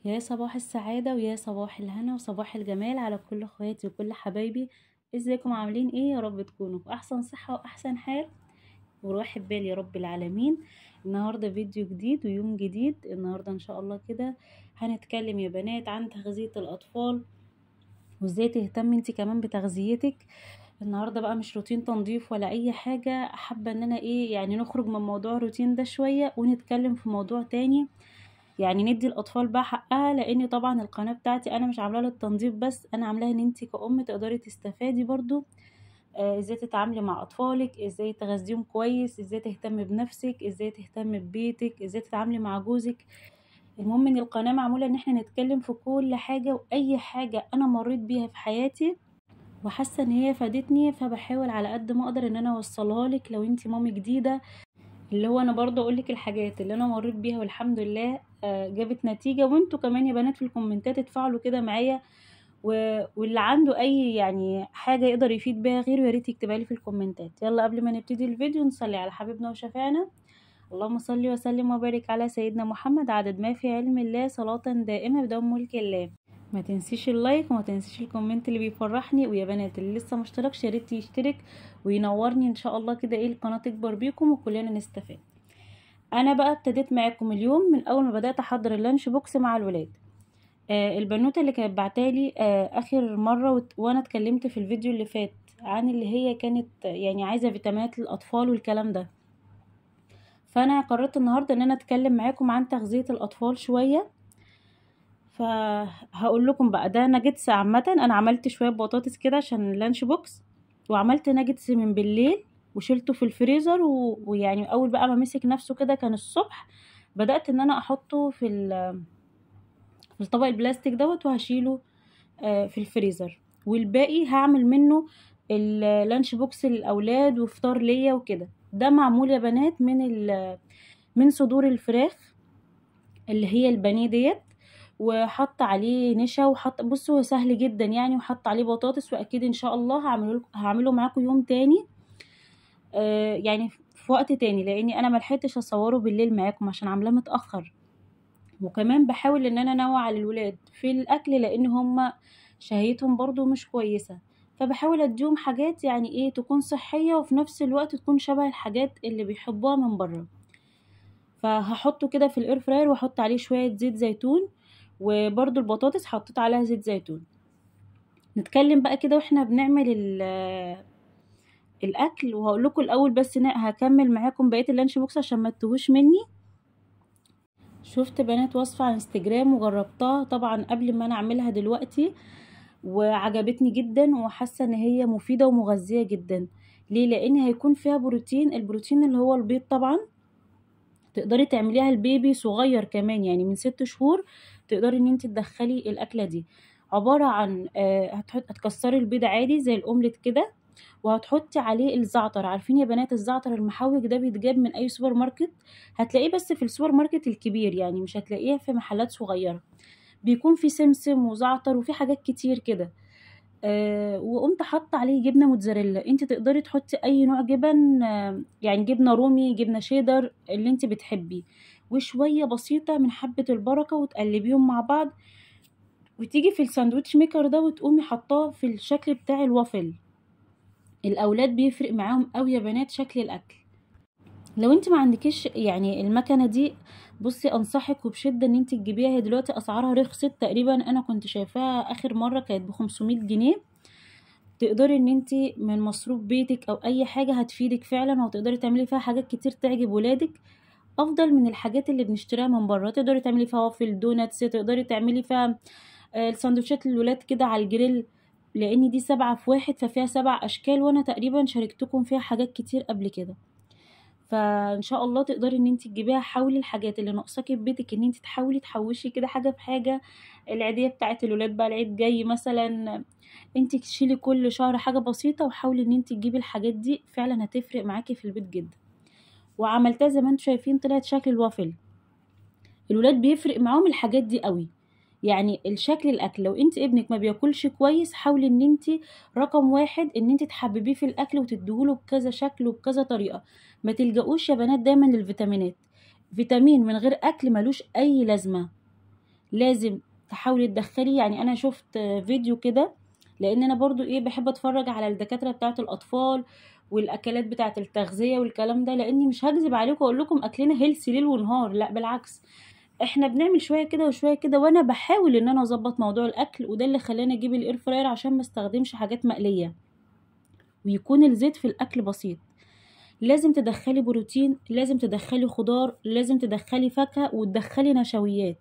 يا صباح السعادة ويا صباح الهنا وصباح الجمال على كل اخواتي وكل حبايبي. ازيكم عاملين ايه؟ يا رب تكونوا في احسن صحة واحسن حال وراحة بال يا رب العالمين. النهاردة فيديو جديد ويوم جديد. النهاردة ان شاء الله كده هنتكلم يا بنات عن تغذية الاطفال وازاي تهتمي انت كمان بتغذيتك. النهاردة بقى مش روتين تنظيف ولا اي حاجة، حابة ان انا ايه يعني نخرج من موضوع الروتين ده شوية ونتكلم في موضوع تاني، يعني ندي الاطفال بقى حقها، لان طبعا القناه بتاعتي انا مش عاملاها للتنظيف بس، انا عاملاها ان انت كأم تقدري تستفادي برضو. ازاي تتعاملي مع اطفالك، ازاي تغذيهم كويس، ازاي تهتمي بنفسك، ازاي تهتمي ببيتك، ازاي تتعاملي مع جوزك. المهم ان القناه معموله ان احنا نتكلم في كل حاجه واي حاجه انا مريت بيها في حياتي وحاسه ان هي فادتني، فبحاول على قد ما اقدر ان انا اوصلها لك لو انت مامي جديده، اللي هو انا برضه اقول لك الحاجات اللي انا مريت بيها والحمد لله جابت نتيجة. وانتوا كمان يا بنات في الكومنتات اتفاعلوا كده معايا، واللي عنده اي يعني حاجة يقدر يفيد بيها غيره يا ريت يكتبها لي في الكومنتات. يلا قبل ما نبتدي الفيديو نصلي على حبيبنا وشفيعنا. اللهم صل وسلم وبارك على سيدنا محمد عدد ما في علم الله صلاة دائمة بدوام ملك الله. ما تنسيش اللايك وما تنسيش الكومنت اللي بيفرحني، ويا بنات اللي لسه مشتركش يا ريت يشترك وينورني ان شاء الله كده، ايه القناة تكبر بيكم وكلنا نستفاد. انا بقى ابتديت معاكم اليوم من اول ما بدات احضر اللانش بوكس مع الولاد. البنوته اللي كانت بعتالي اخر مره وانا اتكلمت في الفيديو اللي فات عن اللي هي كانت يعني عايزه فيتامينات للاطفال والكلام ده، فانا قررت النهارده ان انا اتكلم معاكم عن تغذيه الاطفال شويه. فهقول لكم بقى ده ناجتس. عامه انا عملت شويه بطاطس كده عشان اللانش بوكس، وعملت ناجتس من بالليل وشيلته في الفريزر ويعني اول بقى ما مسك نفسه كده كان الصبح، بدأت ان انا احطه في الطبق البلاستيك دوت وهشيله في الفريزر، والباقي هعمل منه اللانش بوكس للاولاد وفطار ليا وكده. ده معمول يا بنات من صدور الفراخ اللي هي البانيه ديت، وحط عليه نشا وحط، بصوا هو سهل جدا يعني، وحط عليه بطاطس، واكيد ان شاء الله هعمله معاكم يوم تاني يعني في وقت تاني، لاني انا ملحقتش اصوره بالليل معاكم عشان عاملاه متاخر. وكمان بحاول ان انا انوع للولاد في الاكل لان هم شهيتهم برضو مش كويسة، فبحاول اديهم حاجات يعني ايه تكون صحية وفي نفس الوقت تكون شبه الحاجات اللي بيحبوها من بره. فهحطه كده في الاير فراير واحط عليه شوية زيت زيتون، وبرضو البطاطس حطيت عليها زيت زيتون. نتكلم بقى كده واحنا بنعمل الاكل، وهقول لكم الاول بس هكمل معاكم بقية اللانش بوكس عشان ما تتوهوش مني. شفت بنات وصفة على انستجرام وجربتها طبعا قبل ما انا اعملها دلوقتي، وعجبتني جدا وحاسة ان هي مفيدة ومغذية جدا. ليه؟ لان هيكون فيها بروتين، البروتين اللي هو البيض طبعا. تقدري تعمليها البيبي صغير كمان، يعني من 6 شهور تقدري ان انت تدخلي الاكلة دي. عبارة عن هتكسري البيض عادي زي الاومليت كده، وهتحطي عليه الزعتر. عارفين يا بنات الزعتر المحوج ده بيتجاب من اي سوبر ماركت، هتلاقيه بس في السوبر ماركت الكبير، يعني مش هتلاقيه في محلات صغيرة. بيكون في سمسم وزعتر وفي حاجات كتير كده. وقمت حاطه عليه جبنه موتزاريلا. انت تقدري تحطي اي نوع جبن، يعني جبنه رومي، جبنه شيدر، اللي انت بتحبيه، وشويه بسيطه من حبه البركه وتقلبيهم مع بعض، وتيجي في الساندوتش ميكر ده وتقومي حطاه في الشكل بتاع الوافل. الاولاد بيفرق معاهم قوي يا بنات شكل الاكل. لو انت ما عندكيش يعني المكنه دي، بصي انصحك وبشده ان انت تجيبيها. هي دلوقتي اسعارها رخصت تقريبا، انا كنت شايفاها اخر مره كانت ب500 جنيه. تقدري ان انت من مصروف بيتك او اي حاجه هتفيدك فعلا، وتقدري تعملي فيها حاجات كتير تعجب ولادك افضل من الحاجات اللي بنشتريها من بره. تقدري تعملي فيها وافل، دوناتس، تقدري تعملي فيها السندوتشات للولاد كده على الجريل، لان دي 7 في 1 ففيها 7 اشكال، وانا تقريبا شاركتكم فيها حاجات كتير قبل كده. فان شاء الله تقدري ان انت تجيبيها. حاولي الحاجات اللي ناقصاكي في بيتك ان انت تحاولي تحوشي كده حاجه بحاجه. العيديه بتاعت الولاد بقى، العيد جاي مثلا، انت تشيلي كل شهر حاجه بسيطه، وحاولي ان انت تجيبي الحاجات دي، فعلا هتفرق معاكي في البيت جدا. وعملتها زي ما انتم شايفين طلعت شكل الوافل. الولاد بيفرق معاهم الحاجات دي قوي، يعني الشكل الاكل. لو انت ابنك ما بياكلش كويس، حاولي ان انت رقم واحد ان انت تحببيه في الاكل وتديهوله بكذا شكل وبكذا طريقه. ما تلجأوش يا بنات دايما للفيتامينات. فيتامين من غير اكل ملوش اي لازمه، لازم تحاولي تدخلي، يعني انا شفت فيديو كده، لان انا برضو بحب اتفرج على الدكاتره بتاعه الاطفال والاكلات بتاعه التغذيه والكلام ده، لاني مش هكذب عليكم واقول لكم اكلنا هيلثي ليل ونهار، لا بالعكس، احنا بنعمل شويه كده وشويه كده، وانا بحاول ان انا اظبط موضوع الاكل، وده اللي خلاني اجيب الاير فراير عشان ما استخدمش حاجات مقليه، ويكون الزيت في الاكل بسيط. لازم تدخلي بروتين، لازم تدخلي خضار، لازم تدخلي فاكهه وتدخلي نشويات.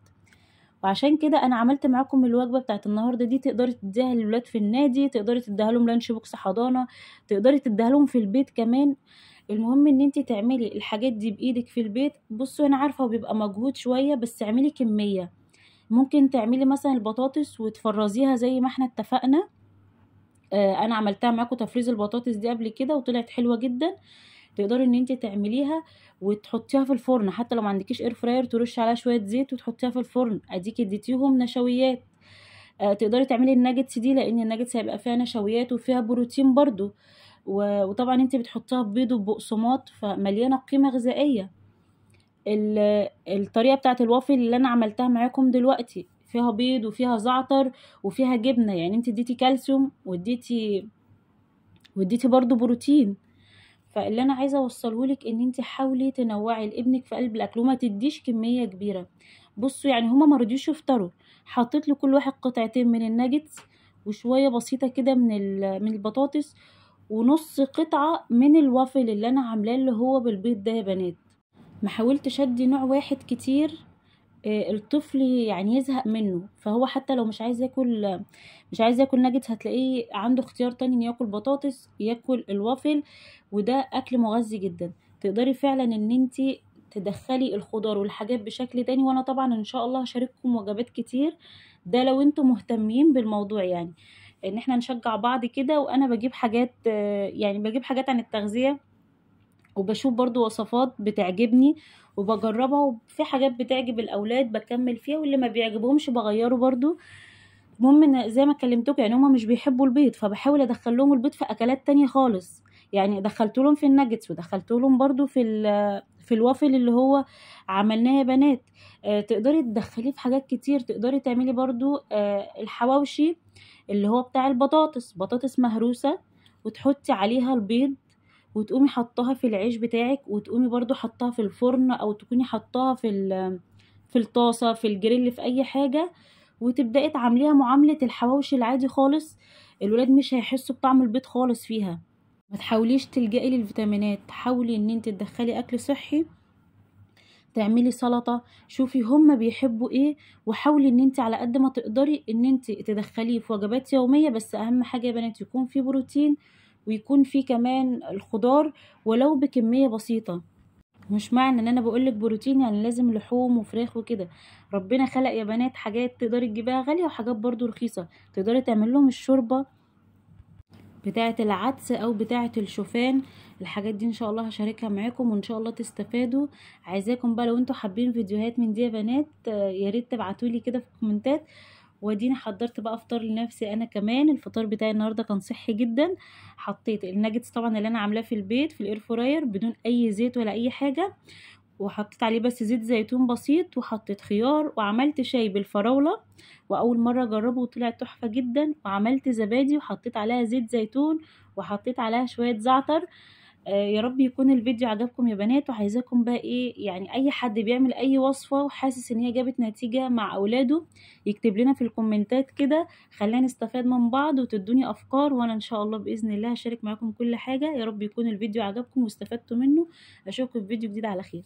وعشان كده انا عملت معاكم الوجبه بتاعت النهارده دي، تقدري تديها للولاد في النادي، تقدري تديها لهم لانش بوكس حضانه، تقدري تديها لهم في البيت كمان. المهم ان انت تعملي الحاجات دي بايدك في البيت. بصوا انا عارفه وبيبقى مجهود شويه، بس اعملي كميه. ممكن تعملي مثلا البطاطس وتفرزيها زي ما احنا اتفقنا. انا عملتها معاكم تفريز البطاطس دي قبل كده وطلعت حلوه جدا. تقدري ان انت تعمليها وتحطيها في الفرن، حتى لو ما عندكيش اير فراير ترشي عليها شويه زيت وتحطيها في الفرن، اديكي اديتيهم نشويات. تقدري تعملي الناجتس دي، لان الناجتس هيبقى فيها نشويات وفيها بروتين برضو. وطبعا انت بتحطيها ببيض وبقسماط، فمليانه قيمه غذائيه. الطريقه بتاعت الوافل اللي انا عملتها معاكم دلوقتي فيها بيض وفيها زعتر وفيها جبنه، يعني انت اديتي كالسيوم واديتي برضو بروتين. فاللي انا عايزه اوصلهولك ان انت حاولي تنوعي لابنك في قلب الاكل، وما تديش كميه كبيره. بصوا يعني هما ما رضيوش يفطروا، حطيت لكل واحد قطعتين من الناجتس، وشويه بسيطه كده من البطاطس، ونص قطعه من الوافل اللي انا عاملاه اللي هو بالبيض ده يا بنات. ما حاولتش ادي نوع واحد كتير، الطفل يعني يزهق منه. فهو حتى لو مش عايز ياكل ناجتس، هتلاقيه عنده اختيار تاني، ان ياكل بطاطس، ياكل الوافل، وده اكل مغذي جدا. تقدري فعلا ان انتي تدخلي الخضار والحاجات بشكل تاني، وانا طبعا ان شاء الله هشارككم وجبات كتير. ده لو انتم مهتمين بالموضوع، يعني ان احنا نشجع بعض كده. وانا بجيب حاجات، يعني بجيب حاجات عن التغذية، وبشوف برضو وصفات بتعجبني وبجربها، وفي حاجات بتعجب الاولاد بكمل فيها، واللي ما بيعجبهمش بغيره برضو. المهم ان زي ما كلمتكم، يعني هما مش بيحبوا البيض، فبحاول ادخل لهم البيض في اكلات تانية خالص. يعني دخلت لهم في الناجتس، ودخلت لهم برضو في الوافل اللي هو عملناه يا بنات. تقدري تدخليه في حاجات كتير. تقدري تعملي برضو الحواوشي اللي هو بتاع البطاطس، بطاطس مهروسة، وتحطي عليها البيض، وتقومي حطاها في العيش بتاعك، وتقومي برضو حطاها في الفرن، او تكوني حطاها في الطاسة، في الجريل، في اي حاجة، وتبدأي تعمليها معاملة الحواوشي العادي خالص. الولاد مش هيحسوا بطعم البيض خالص فيها. ما تحاوليش تلجئي للفيتامينات، حاولي ان انت تدخلي اكل صحي، تعملي سلطة، شوفي هما بيحبوا ايه، وحاولي ان انت على قد ما تقدري ان انت تدخليه في وجبات يومية. بس اهم حاجة يا بنات يكون فيه بروتين، ويكون فيه كمان الخضار ولو بكمية بسيطة. مش معنى ان انا بقولك بروتين يعني لازم لحوم وفراخ وكده. ربنا خلق يا بنات حاجات تقدري تجيبها غالية، وحاجات برضو رخيصة. تقدري تعمل لهم الشوربة بتاعة العدس او بتاعة الشوفان. الحاجات دي ان شاء الله هشاركها معاكم، وان شاء الله تستفادوا. عايزاكم بقى لو انتوا حابين فيديوهات من دي يا بنات، يا ريت تبعتولي كده في الكومنتات. واديني حضرت بقى افطار لنفسي انا كمان. الفطار بتاعي النهارده كان صحي جدا. حطيت الناجتس طبعا اللي انا عاملاه في البيت في الاير فراير بدون اي زيت ولا اي حاجه، وحطيت عليه بس زيت زيتون بسيط، وحطيت خيار، وعملت شاي بالفراولة، وأول مرة أجربه وطلع تحفة جدا. وعملت زبادي وحطيت عليها زيت زيتون، وحطيت عليها شوية زعتر. يا رب يكون الفيديو عجبكم يا بنات. وعايزاكم بقى يعني اي حد بيعمل اي وصفة وحاسس ان هي جابت نتيجة مع اولاده، يكتب لنا في الكومنتات كده، خلينا نستفاد من بعض وتدوني افكار، وانا ان شاء الله باذن الله هشارك معاكم كل حاجة. يا رب يكون الفيديو عجبكم واستفدتوا منه. اشوفكم في فيديو جديد على خير.